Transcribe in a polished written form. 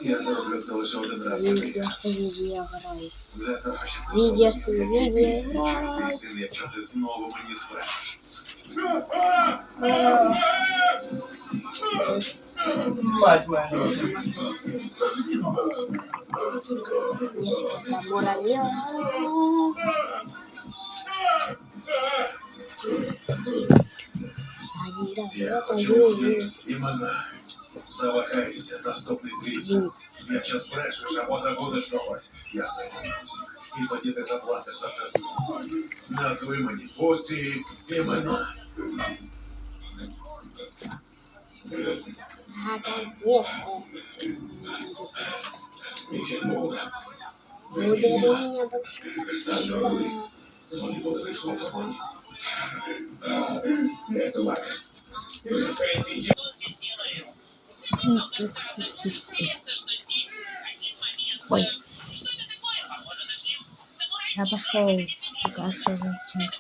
Я зроблю це лише один раз на рік. Відео граю. Для того, щоб ти Відео зрозумів, який відео бій відчує твій граю. син, якщо ти знову мені збрешеш. Мать моя. Несколько муравьев. Они Я хочу работают. всі імена. Завагайся, наступний твій суд. Якщо збрешеш або забудеш когось, я знайду їх усіх. І тоді ти заплатиш за це знову. Назви мені усі імена. Конечно. Мікель Мура, Будет у меня больше. Сандро Луїс. Вони були в іншому вагоні. Нету Лакас. Ой. Я пошел. Пока что зачем.